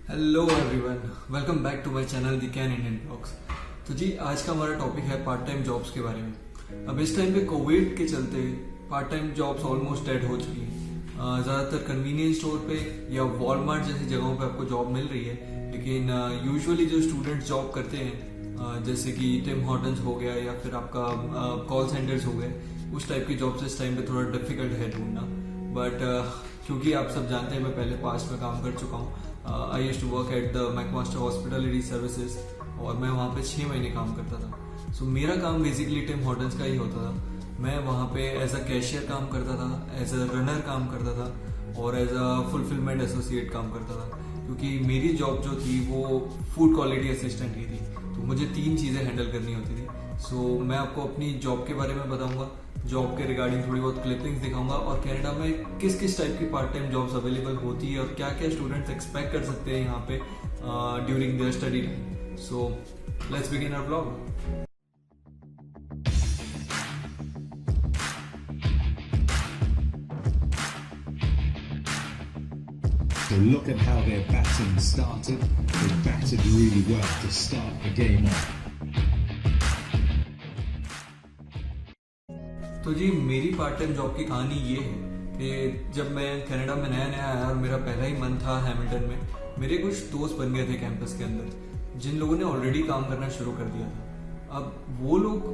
Hello everyone, welcome back to my channel the can Indian blogs. तो जी आज का हमारा टॉपिक है पार्ट टाइम जॉब्स के बारे में। अब इस टाइम पे कोविड के चलते part time jobs almost dead हो चुकी हैं। ज़्यादातर कन्वीनियंस स्टोर पे या वॉलमार्ट जैसी जगहों पे आपको जॉब मिल रही है, लेकिन यूजुअली जो स्टूडेंट्स जॉब करते हैं जैसे कि टिम हॉर्टन्स हो गया या फिर आपका कॉल सेंटर्स हो गए, उस टाइप की जॉब्स इस टाइम पे थोड़ा डिफिकल्ट है ढूंढना। बट क्योंकि आप सब जानते हैं मैं पहले पास्ट में काम कर चुका हूँ। I used to work at the McMaster hospitality services और मैं वहाँ पे 6 महीने काम करता था। सो मेरा काम बेसिकली टिम हॉर्टन्स का ही होता था। मैं वहाँ पे एज अ कैशियर काम करता था, एज अ रनर काम करता था और एज अ फुलफिलमेंट एसोसिएट काम करता था, क्योंकि मेरी जॉब जो थी वो फूड क्वालिटी असिस्टेंट ही थी। तो मुझे 3 चीज़ें हैंडल करनी होती थी। सो मैं आपको अपनी जॉब के बारे में बताऊंगा, जॉब के रिगार्डिंग थोड़ी बहुत क्लिपिंग्स दिखाऊंगा और कनाडा में किस किस टाइप की पार्ट टाइम जॉब्स अवेलेबल होती है और क्या क्या स्टूडेंट्स एक्सपेक्ट कर सकते हैं यहाँ पे during their study time. So let's begin our blog. So look at how their batting started. They batted really well to start the game off. तो जी मेरी पार्ट टाइम जॉब की कहानी ये है कि जब मैं कनाडा में नया नया आया और मेरा पहला ही मंथ था हैमिल्टन में, मेरे कुछ दोस्त बन गए थे कैंपस के अंदर जिन लोगों ने ऑलरेडी काम करना शुरू कर दिया था। अब वो लोग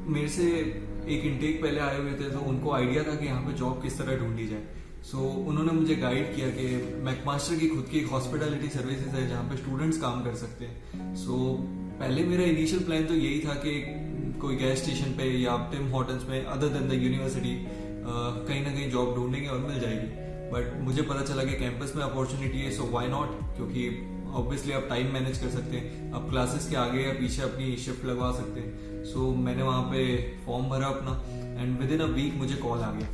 मेरे से एक इनटेक पहले आए हुए थे, तो उनको आइडिया था कि यहाँ पे जॉब किस तरह ढूंढी जाए। सो उन्होंने मुझे गाइड किया कि मैकमास्टर की खुद की एक हॉस्पिटैलिटी सर्विसेज है जहाँ पे स्टूडेंट्स काम कर सकते हैं। सो पहले मेरा इनिशियल प्लान तो यही था कि कोई गैस स्टेशन पे या टिम हॉर्टन्स में अदर देन द यूनिवर्सिटी कहीं ना कहीं जॉब ढूंढेंगे और मिल जाएगी। बट मुझे पता चला कि कैंपस में अपॉर्चुनिटी है, सो व्हाई नॉट, क्योंकि ऑब्वियसली आप टाइम मैनेज कर सकते हैं, आप क्लासेस के आगे या पीछे अपनी शिफ्ट लगवा सकते हैं। सो मैंने वहाँ पे फॉर्म भरा अपना and within a week मुझे कॉल आ गया।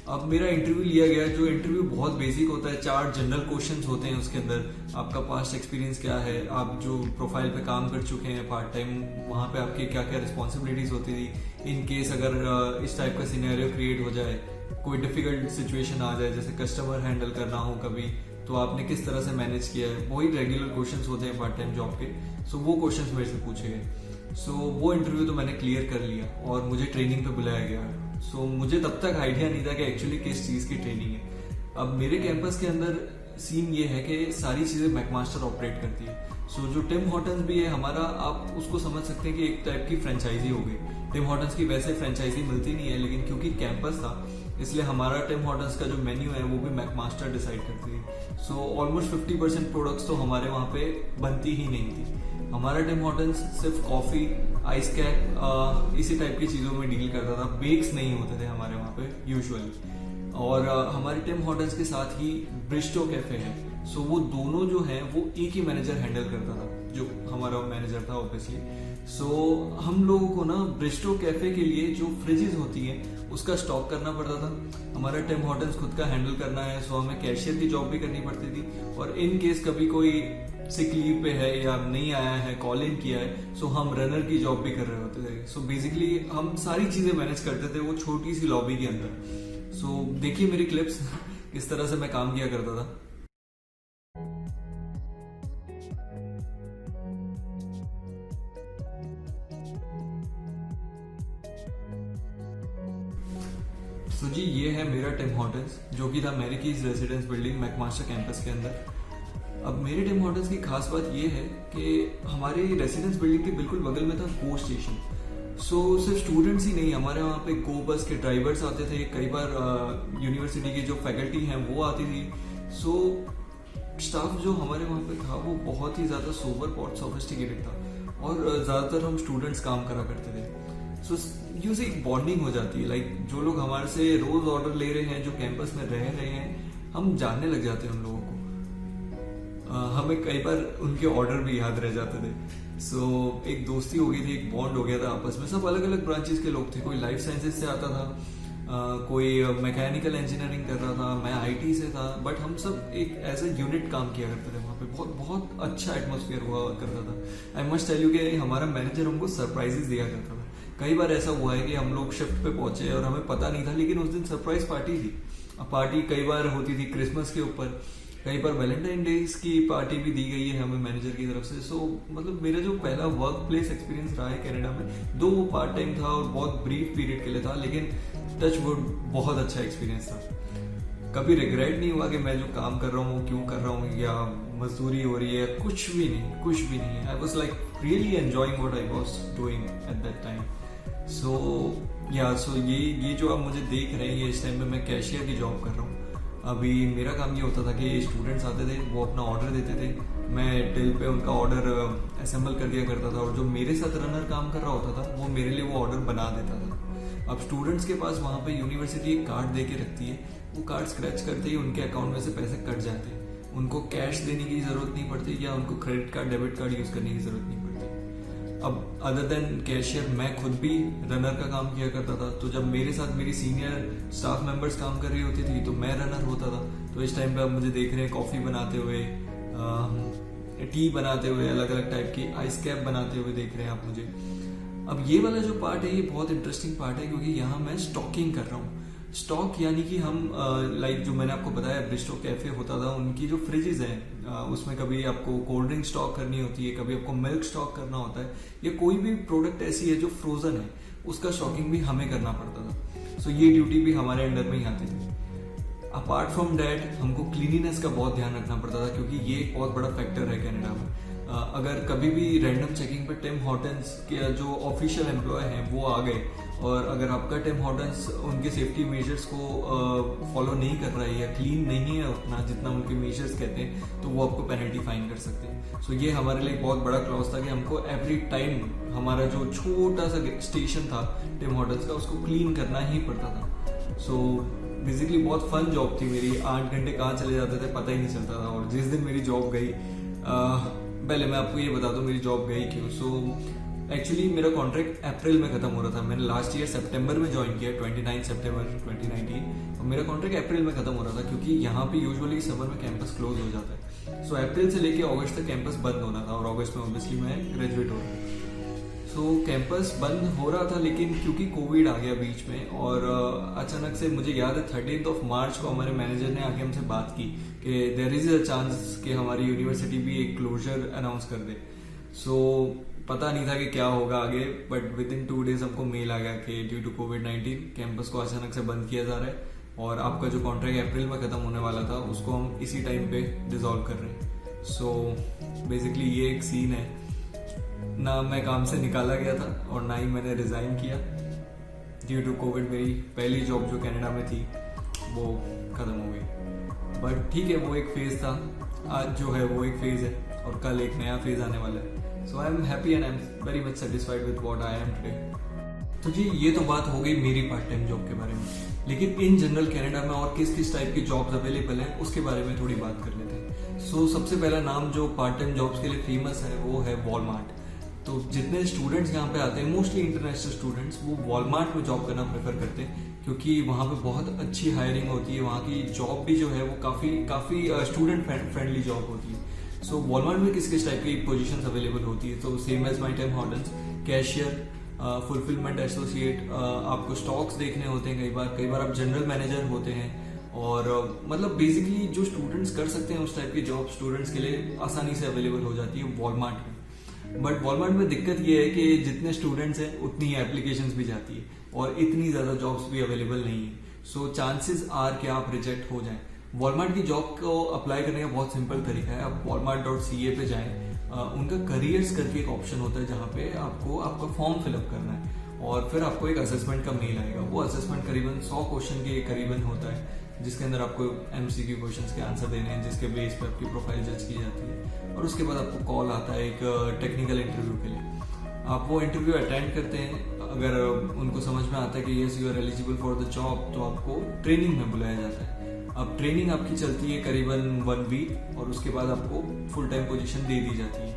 अब मेरा इंटरव्यू लिया गया, जो इंटरव्यू बहुत बेसिक होता है। 4 जनरल क्वेश्चंस होते हैं उसके अंदर। आपका पास्ट एक्सपीरियंस क्या है, आप जो प्रोफाइल पे काम कर चुके हैं पार्ट टाइम, वहाँ पे आपकी क्या क्या रिस्पॉन्सिबिलिटीज होती थी इन केस अगर इस टाइप का सिनेरियो क्रिएट हो जाए, कोई डिफिकल्ट सिचुएशन आ जाए जैसे कस्टमर हैंडल करना हो कभी, तो आपने किस तरह से मैनेज किया है। वही रेगुलर क्वेश्चंस होते हैं पार्ट टाइम जॉब के। सो वो क्वेश्चंस मेरे से पूछे गए। सो वो इंटरव्यू तो मैंने क्लियर कर लिया और मुझे ट्रेनिंग पे बुलाया गया। सो मुझे तब तक आइडिया नहीं था कि एक्चुअली किस चीज़ की ट्रेनिंग है। अब मेरे कैंपस के अंदर सीन ये है कि सारी चीज़ें मैकमास्टर ऑपरेट करती है। सो जो टिम हॉर्टन्स भी है हमारा, आप उसको समझ सकते हैं कि एक टाइप की फ्रेंचाइजी हो गई। टिम हॉर्टन्स की वैसे फ्रेंचाइजी मिलती नहीं है, लेकिन क्योंकि कैंपस था इसलिए हमारा टिम हॉर्टन्स का जो मेन्यू है वो भी मैकमास्टर डिसाइड करती है। सो ऑलमोस्ट 50% प्रोडक्ट्स तो हमारे वहाँ पे बनती ही नहीं थी। हमारा टिम हॉर्टन्स सिर्फ कॉफ़ी, आइस कैप, इसी टाइप की चीज़ों में डील करता था। बेक्स नहीं होते थे हमारे वहाँ पे यूजुअली। और हमारे टिम हॉर्टन्स के साथ ही ब्रिस्टो कैफे है। सो वो दोनों जो हैं वो एक ही मैनेजर हैंडल करता था, जो हमारा मैनेजर था ऑब्वियसली। सो हम लोगों को ना ब्रिस्टो कैफे के लिए जो फ्रिजेज होती हैं उसका स्टॉक करना पड़ता था। हमारा टिम हॉर्टन्स खुद का हैंडल करना है, सो हमें कैशियर की जॉब भी करनी पड़ती थी। और इन केस कभी कोई सिक लीव पे है या नहीं आया है, कॉल इन किया है, सो हम रनर की जॉब भी कर रहे होते थे। सो बेसिकली हम सारी चीजें मैनेज करते थे वो छोटी सी लॉबी के अंदर। सो देखिए मेरी क्लिप्स किस तरह से मैं काम किया करता था। तो जी ये है मेरा टिम हॉर्टन्स, जो कि था मैरिकीज रेजिडेंस बिल्डिंग मैकमास्टर कैंपस के अंदर। अब मेरे टिम हॉर्टन्स की खास बात ये है कि हमारे रेजिडेंस बिल्डिंग के बिल्कुल बगल में था गो स्टेशन। सो सिर्फ स्टूडेंट्स ही नहीं, हमारे वहाँ पे गो बस के ड्राइवर्स आते थे, कई बार यूनिवर्सिटी की जो फैकल्टी हैं वो आती थी। सो स्टाफ जो हमारे वहाँ पे था वो बहुत ही ज़्यादा सोबर, बहुत सोफिस्टिकेटेड था और ज़्यादातर हम स्टूडेंट्स काम करा करते थे। सो यूँ से एक बॉन्डिंग हो जाती है। लाइक जो लोग हमारे से रोज ऑर्डर ले रहे हैं, जो कैंपस में रह रहे हैं, हम जानने लग जाते हैं उन लोगों को। हमें कई बार उनके ऑर्डर भी याद रह जाते थे। सो एक दोस्ती हो गई थी, एक बॉन्ड हो गया था आपस में। सब अलग अलग ब्रांचेस के लोग थे, कोई लाइफ साइंसेज से आता था, कोई मैकेनिकल इंजीनियरिंग कर रहा था, मैं आईटी से था। बट हम सब एक एज ए यूनिट काम किया करते थे वहाँ पे। बहुत बहुत अच्छा एटमोसफियर हुआ करता था। आई मस्ट टेल यू कि हमारा मैनेजर हमको सरप्राइजेस दिया करता था। कई बार ऐसा हुआ है कि हम लोग शिफ्ट पे पहुंचे और हमें पता नहीं था, लेकिन उस दिन सरप्राइज पार्टी थी। पार्टी कई बार होती थी क्रिसमस के ऊपर। कई बार वैलेंटाइन डेज की पार्टी भी दी गई है हमें मैनेजर की तरफ से। सो मतलब मेरा जो पहला वर्क प्लेस एक्सपीरियंस रहा है कनाडा में, दो वो पार्ट टाइम था और बहुत ब्रीफ पीरियड के लिए था, लेकिन टच वुड बहुत अच्छा एक्सपीरियंस था। कभी रिग्रेट नहीं हुआ कि मैं जो काम कर रहा हूँ क्यों कर रहा हूँ, या मजदूरी हो रही है, कुछ भी नहीं। I was like really enjoying what I was doing at that time. So ये जो आप मुझे देख रहे हैं, ये इस टाइम पे मैं कैशियर की जॉब कर रहा हूँ। अभी मेरा काम ये होता था कि स्टूडेंट्स आते थे, वो अपना ऑर्डर देते थे, मैं टिल पे उनका ऑर्डर असेंबल कर दिया करता था, और जो मेरे साथ रनर काम कर रहा होता था वो मेरे लिए वो ऑर्डर बना देता था। अब स्टूडेंट्स के पास वहाँ पे यूनिवर्सिटी एक कार्ड दे के रखती है, वो कार्ड स्क्रैच करते ही उनके अकाउंट में से पैसे कट जाते हैं, उनको कैश देने की जरूरत नहीं पड़ती या उनको credit card debit card use करने की जरूरत नहीं पड़ती। अब अदर देन कैशियर मैं खुद भी रनर का काम किया करता था, तो जब मेरे साथ मेरी सीनियर स्टाफ मेंबर्स काम कर रही होती थी तो मैं रनर होता था। तो इस टाइम पे आप मुझे देख रहे हैं कॉफी बनाते हुए, टी बनाते हुए, अलग अलग टाइप की आइस कैप बनाते हुए देख रहे हैं आप मुझे। अब ये वाला जो पार्ट है ये बहुत इंटरेस्टिंग पार्ट है, क्योंकि यहाँ मैं स्टॉकिंग कर रहा हूँ। स्टॉक यानी कि हम लाइक जो मैंने आपको बताया ब्रिस्टो कैफे होता था, उनकी जो फ्रिजेज हैं उसमें कभी आपको कोल्ड ड्रिंक स्टॉक करनी होती है, कभी आपको मिल्क स्टॉक करना होता है, या कोई भी प्रोडक्ट ऐसी है जो फ्रोजन है उसका स्टॉकिंग भी हमें करना पड़ता था। सो ये ड्यूटी भी हमारे अंडर में ही आती थी। अपार्ट फ्रॉम डैट हमको क्लीनिनेस का बहुत ध्यान रखना पड़ता था, क्योंकि ये एक बहुत बड़ा फैक्टर है कनाडा में। अगर कभी भी रैंडम चेकिंग पे टिम हॉर्टन्स के जो ऑफिशियल एम्प्लॉय हैं वो आ गए, और अगर आपका टिम हॉर्टन्स उनके सेफ्टी मेजर्स को फॉलो नहीं कर रहा है या क्लीन नहीं है उतना जितना उनके मेजर्स कहते हैं, तो वो आपको पेनल्टी फाइन कर सकते हैं। सो ये हमारे लिए बहुत बड़ा क्लॉज था कि हमको एवरी टाइम हमारा जो छोटा सा स्टेशन था टिम हॉर्टन्स का उसको क्लीन करना ही पड़ता था। सो बेसिकली बहुत फन जॉब थी मेरी, 8 घंटे कहाँ चले जाते थे पता ही नहीं चलता था। और जिस दिन मेरी जॉब गई, पहले मैं आपको ये बता दूं मेरी जॉब गई क्यों। सो एक्चुअली मेरा कॉन्ट्रैक्ट अप्रैल में खत्म हो रहा था, मैंने लास्ट ईयर सितंबर में ज्वाइन किया, 29 सितंबर 2019, और मेरा कॉन्ट्रैक्ट अप्रैल में खत्म हो रहा था, क्योंकि यहाँ पे यूजुअली समर में कैंपस क्लोज हो जाता है। सो अप्रैल से लेके अगस्त तक कैंपस बंद होना था, और अगस्त में ऑब्वियसली मैं ग्रेजुएट हो रहा था। सो कैंपस बंद हो रहा था, लेकिन क्योंकि कोविड आ गया बीच में, और अचानक से मुझे याद है 13 मार्च को हमारे मैनेजर ने आके हमसे बात की कि देयर इज अ चांस कि हमारी यूनिवर्सिटी भी एक क्लोजर अनाउंस कर दे। सो पता नहीं था कि क्या होगा आगे, बट विद इन 2 डेज हमको मेल आ गया कि ड्यू टू कोविड-19 कैंपस को अचानक से बंद किया जा रहा है, और आपका जो कॉन्ट्रैक्ट अप्रैल में खत्म होने वाला था उसको हम इसी टाइम पे डिसॉल्व कर रहे हैं। सो बेसिकली ये एक सीन है, ना मैं काम से निकाला गया था और ना ही मैंने रिजाइन किया। ड्यू टू कोविड मेरी पहली जॉब जो कनाडा में थी वो खत्म हो गई। बट ठीक है, वो एक फेज था, आज जो है वो एक फेज है और कल एक नया फेज आने वाला है। So I am happy and I am very much satisfied with what I am today. तो जी ये तो बात हो गई मेरी पार्ट टाइम जॉब के बारे में, लेकिन इन जनरल कनाडा में और किस किस टाइप की जॉब्स अवेलेबल हैं उसके बारे में थोड़ी बात कर लेते हैं। सो सबसे पहला नाम जो पार्ट टाइम जॉब्स के लिए फेमस है वो है वॉलमार्ट। तो जितने स्टूडेंट्स यहाँ पे आते हैं, मोस्टली इंटरनेशनल स्टूडेंट्स, वो वॉलमार्ट में जॉब करना प्रेफर करते हैं, क्योंकि वहाँ पे बहुत अच्छी हायरिंग होती है, वहाँ की जॉब भी जो है वो काफ़ी स्टूडेंट फ्रेंडली जॉब होती है। सो वॉलमार्ट में किस किस टाइप की पोजीशंस अवेलेबल होती है, तो same as my Tim Hortons, cashier, fulfillment associate, आपको स्टॉक्स देखने होते हैं, कई बार आप जनरल मैनेजर होते हैं, और मतलब बेसिकली जो स्टूडेंट्स कर सकते हैं उस टाइप की जॉब स्टूडेंट्स के लिए आसानी से अवेलेबल हो जाती है वॉलमार्ट में। बट वॉलमार्ट में दिक्कत ये है कि जितने स्टूडेंट्स हैं उतनी ही एप्लीकेशंस भी जाती है और इतनी ज़्यादा जॉब्स भी अवेलेबल नहीं है। सो चांसेस आर कि आप रिजेक्ट हो जाएं। वॉलमार्ट की जॉब को अप्लाई करने का बहुत सिंपल तरीका है, आप walmart.ca पे जाएं, उनका करियर्स करके एक ऑप्शन होता है जहाँ पे आपको आपका फॉर्म फिलअप करना है और फिर आपको एक असेसमेंट का मेल आएगा। वो असेसमेंट करीबन 100 क्वेश्चन के करीबन होता है, जिसके अंदर आपको MCQ क्वेश्चंस के आंसर देने हैं, जिसके बेस पे आपकी प्रोफाइल जज की जाती है और उसके बाद आपको कॉल आता है एक टेक्निकल इंटरव्यू के लिए। आप वो इंटरव्यू अटेंड करते हैं, अगर उनको समझ में आता है कि yes you are eligible for the job तो आपको ट्रेनिंग में बुलाया जाता है। अब ट्रेनिंग आपकी चलती है करीबन 1 वीक और उसके बाद आपको फुल टाइम पोजीशन दे दी जाती है,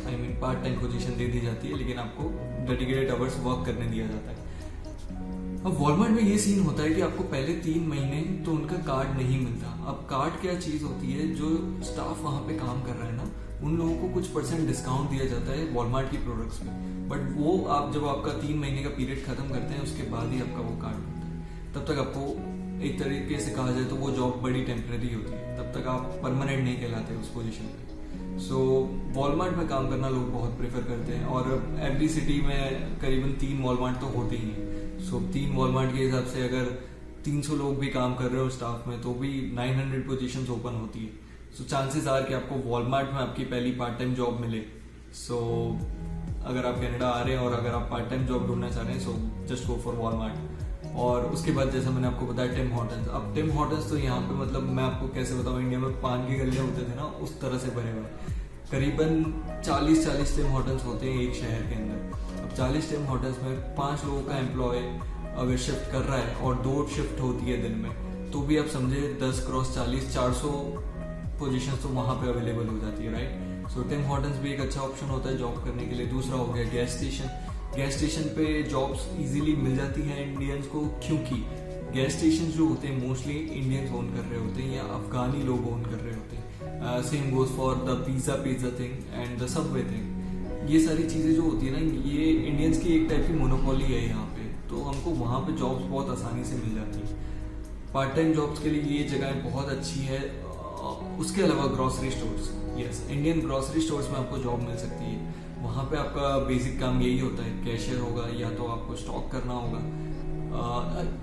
I mean part time position दे दी जाती है, लेकिन आपको डेडिकेटेड आवर्स वर्क करने दिया जाता है। अब वॉलमार्ट में ये सीन होता है कि आपको पहले 3 महीने तो उनका कार्ड नहीं मिलता। अब कार्ड क्या चीज होती है, जो स्टाफ वहां पे काम कर रहा है ना, उन लोगों को कुछ % डिस्काउंट दिया जाता है वॉलमार्ट की प्रोडक्ट्स पे, बट वो आप जब आपका 3 महीने का पीरियड खत्म करते हैं उसके बाद ही आपका वो कार्ड मिलता है। तब तक आपको एक तरीके से कहा जाए तो वो जॉब बड़ी टेम्परेरी होती है, तब तक आप परमानेंट नहीं कहलाते उस पोजीशन पे। सो वॉलमार्ट में काम करना लोग बहुत प्रेफर करते हैं, और एवरी सिटी में करीबन 3 वॉलमार्ट तो होते ही हैं। सो 3 वॉलमार्ट के हिसाब से अगर 300 लोग भी काम कर रहे हो स्टाफ में, तो भी 900 पोजीशंस ओपन होती है। सो चांसेस आर कि आपको वॉलमार्ट में आपकी पहली पार्ट टाइम जॉब मिले। सो अगर आप कनाडा आ रहे हैं और अगर आप पार्ट टाइम जॉब ढूंढना चाह रहे हैं, so just go for Walmart. और उसके बाद जैसा मैंने आपको बताया टिम हॉर्टन्स। अब टिम हॉर्टन्स तो यहाँ पे मतलब मैं आपको कैसे बताऊँ, इंडिया में पान की गलियाँ होते थे ना, उस तरह से भरे हुए करीबन 40 टिम हॉर्टन्स होते हैं एक शहर के अंदर। अब 40 टिम हॉर्टन्स में 5 लोगों का एम्प्लॉय अगर शिफ्ट कर रहा है और 2 शिफ्ट होती है दिन में, तो भी आप समझे 10 × 40 400 पोजीशन तो वहाँ पे अवेलेबल हो जाती है, राइट। सो टिम हॉर्टन्स भी एक अच्छा ऑप्शन होता है जॉब करने के लिए। दूसरा हो गया गैस स्टेशन। गैस स्टेशन पे जॉब्स इजीली मिल जाती हैं इंडियंस को, क्योंकि गैस स्टेशन जो होते हैं मोस्टली इंडियंस ओन कर रहे होते हैं या अफगानी लोग ओन कर रहे होते हैं। Same goes for the pizza thing and the Subway thing. ये सारी चीज़ें जो होती है ना, ये इंडियंस की एक टाइप की मोनोपोली है यहाँ पे, तो हमको वहाँ पे जॉब्स बहुत आसानी से मिल जाती है। पार्ट टाइम जॉब्स के लिए ये जगह बहुत अच्छी है। उसके अलावा grocery stores, yes, Indian grocery stores में आपको जॉब मिल सकती है। वहाँ पे आपका बेसिक काम यही होता है, कैशियर होगा या तो आपको स्टॉक करना होगा।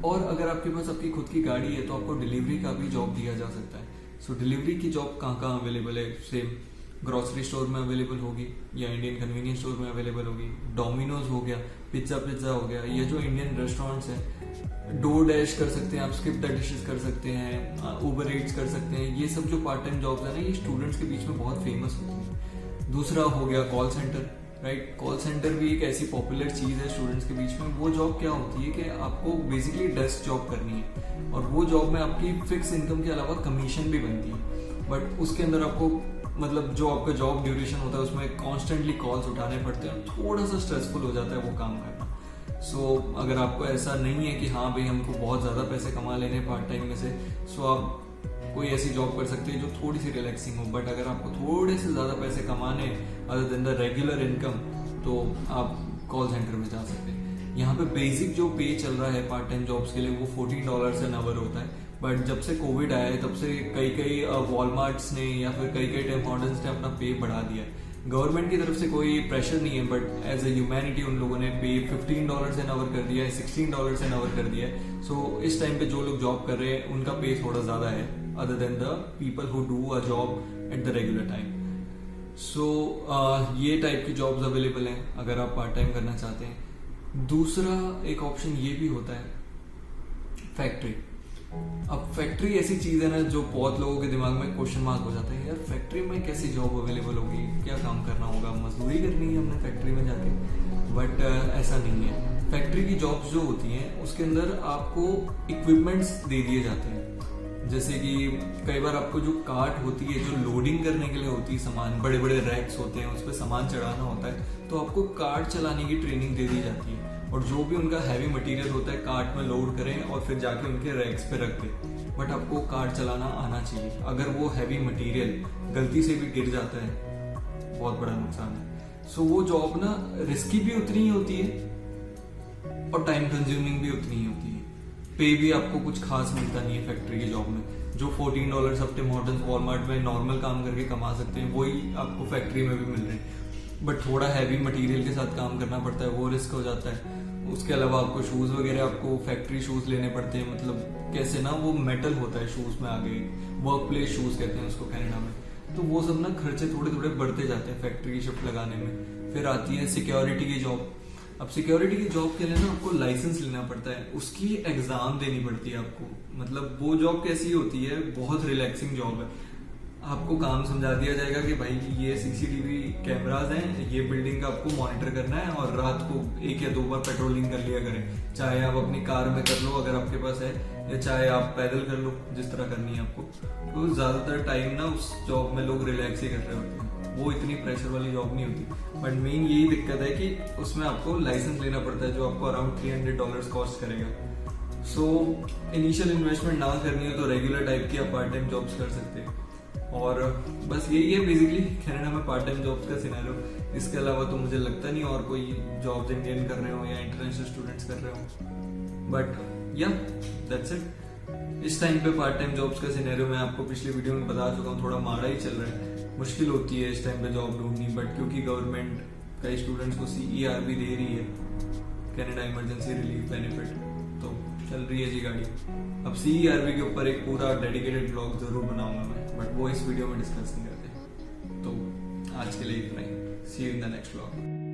और अगर आपके पास आपकी खुद की गाड़ी है तो आपको डिलीवरी का भी जॉब दिया जा सकता है। सो डिलीवरी की जॉब कहाँ कहाँ अवेलेबल है? सेम ग्रॉसरी स्टोर में अवेलेबल होगी या इंडियन कन्वीनियंस स्टोर में अवेलेबल होगी। डोमिनोज हो गया, पिज्जा हो गया, ये जो इंडियन रेस्टोरेंट्स हैं, डोर डैश कर सकते हैं आप, स्किप द डिशेस कर सकते हैं, उबर ईट्स कर सकते हैं। ये सब जो पार्ट टाइम जॉब्स है ना, ये स्टूडेंट्स के बीच में बहुत फेमस होती है। दूसरा हो गया call centre, right. Call centre भी एक ऐसी पॉपुलर चीज़ है स्टूडेंट्स के बीच में। वो जॉब क्या होती है कि आपको बेसिकली डेस्क जॉब करनी है, और वो जॉब में आपकी फिक्स इनकम के अलावा कमीशन भी बनती है। बट उसके अंदर आपको मतलब जो आपका जॉब ड्यूरेशन होता है उसमें कॉन्स्टेंटली कॉल्स उठाने पड़ते हैं, थोड़ा सा स्ट्रेसफुल हो जाता है वो काम करना। सो अगर आपको ऐसा नहीं है कि हाँ भाई हमको बहुत ज़्यादा पैसे कमा लेने पार्ट टाइम में से, सो आप कोई ऐसी जॉब कर सकते हैं जो थोड़ी सी रिलैक्सिंग हो। बट अगर आपको थोड़े से ज़्यादा पैसे कमाने other than the regular income, तो आप कॉल सेंटर में जा सकते हैं। यहाँ पे बेसिक जो पे चल रहा है पार्ट टाइम जॉब्स के लिए वो $14 एन आवर होता है। बट जब से कोविड आया है तब से कई वॉलमार्ट्स ने या फिर कई टिम हॉर्टन्स ने अपना पे बढ़ा दिया है। गवर्नमेंट की तरफ से कोई प्रेशर नहीं है, बट एज ए ह्यूमैनिटी उन लोगों ने पे $15 एन आवर कर दिया है, $16 एन आवर कर दिया है। सो इस टाइम पे जो लोग जॉब कर रहे हैं उनका पे थोड़ा ज़्यादा है other than the people who do a job at the regular time. So ये टाइप की जॉब्स अवेलेबल हैं अगर आप पार्ट टाइम करना चाहते हैं। दूसरा एक ऑप्शन ये भी होता है फैक्ट्री। अब फैक्ट्री ऐसी चीज है ना जो बहुत लोगों के दिमाग में क्वेश्चन मार्क हो जाता है, यार फैक्ट्री में कैसी जॉब अवेलेबल होगी, क्या काम करना होगा, मजदूरी करनी है हमने फैक्ट्री में जाके। बट ऐसा नहीं है। फैक्ट्री की जॉब्स जो होती हैं उसके अंदर आपको इक्विपमेंट्स दे दिए जाते हैं। जैसे कि कई बार आपको जो कार्ट होती है जो लोडिंग करने के लिए होती है सामान, बड़े बड़े रैक्स होते हैं उस पर सामान चढ़ाना होता है, तो आपको कार्ट चलाने की ट्रेनिंग दे दी जाती है। और जो भी उनका हैवी मटेरियल होता है कार्ट में लोड करें और फिर जाके उनके रैक्स पे रख दें। बट आपको कार्ट चलाना आना चाहिए। अगर वो हैवी मटेरियल गलती से भी गिर जाता है बहुत बड़ा नुकसान है। सो वो जॉब ना रिस्की भी उतनी ही होती है और टाइम कंज्यूमिंग भी उतनी ही होती है। पे भी आपको कुछ खास मिलता नहीं है फैक्ट्री की जॉब में। जो $14 अब टिम हॉर्टन्स वॉलमार्ट में नॉर्मल काम करके कमा सकते हैं वही आपको फैक्ट्री में भी मिल रहे हैं। बट थोड़ा हैवी मटेरियल के साथ काम करना पड़ता है, वो रिस्क हो जाता है। उसके अलावा आपको शूज वगैरह आपको फैक्ट्री शूज लेने पड़ते हैं। मतलब कैसे ना वो मेटल होता है शूज में, आगे वर्क प्लेस शूज कहते हैं उसको कनाडा में। तो वो सब ना खर्चे थोड़े थोड़े बढ़ते जाते हैं फैक्ट्री की शिफ्ट लगाने में। फिर आती है सिक्योरिटी की जॉब। अब सिक्योरिटी की जॉब के लिए ना आपको लाइसेंस लेना पड़ता है, उसकी एग्जाम देनी पड़ती है आपको। मतलब वो जॉब कैसी होती है, बहुत रिलैक्सिंग जॉब है। आपको काम समझा दिया जाएगा कि भाई ये CCTV कैमराज हैं, ये बिल्डिंग का आपको मॉनिटर करना है और रात को 1 या 2 बार पेट्रोलिंग कर लिया करें। चाहे आप अपनी कार में कर लो अगर आपके पास है, या चाहे आप पैदल कर लो, जिस तरह करनी है आपको। तो ज्यादातर टाइम ना उस जॉब में लोग रिलैक्स ही कर रहे होते हैं, वो इतनी प्रेशर वाली जॉब नहीं होती। बट मेन यही दिक्कत है कि उसमें आपको लाइसेंस लेना पड़ता है जो आपको अराउंड $300 कॉस्ट करेगा। सो इनिशियल इन्वेस्टमेंट ना करनी हो तो रेगुलर टाइप की आप पार्ट टाइम जॉब्स कर सकते हैं। और बस यही है बेसिकली कनाडा में पार्ट टाइम जॉब्स का सिनेरियो। इसके अलावा तो मुझे लगता नहीं और कोई जॉब्स इंडियन कर रहे हो या इंटरनेशनल स्टूडेंट्स कर रहे हो। बट या दैट्स इट। इस टाइम पे पार्ट टाइम जॉब्स का सिनेरियो मैं आपको पिछली वीडियो में बता चुका हूँ, थोड़ा माड़ा ही चल रहा है, मुश्किल होती है इस टाइम पे जॉब ढूंढनी। बट क्योंकि गवर्नमेंट कई स्टूडेंट्स को CERB दे रही है, कनाडा इमरजेंसी रिलीफ बेनिफिट, तो चल रही है जी गाड़ी। अब CERB के ऊपर एक पूरा डेडिकेटेड ब्लॉग जरूर बनाऊंगा मैं, बट वो इस वीडियो में डिस्कस नहीं करते। तो आज के लिए इतना ही। See you in the next blog.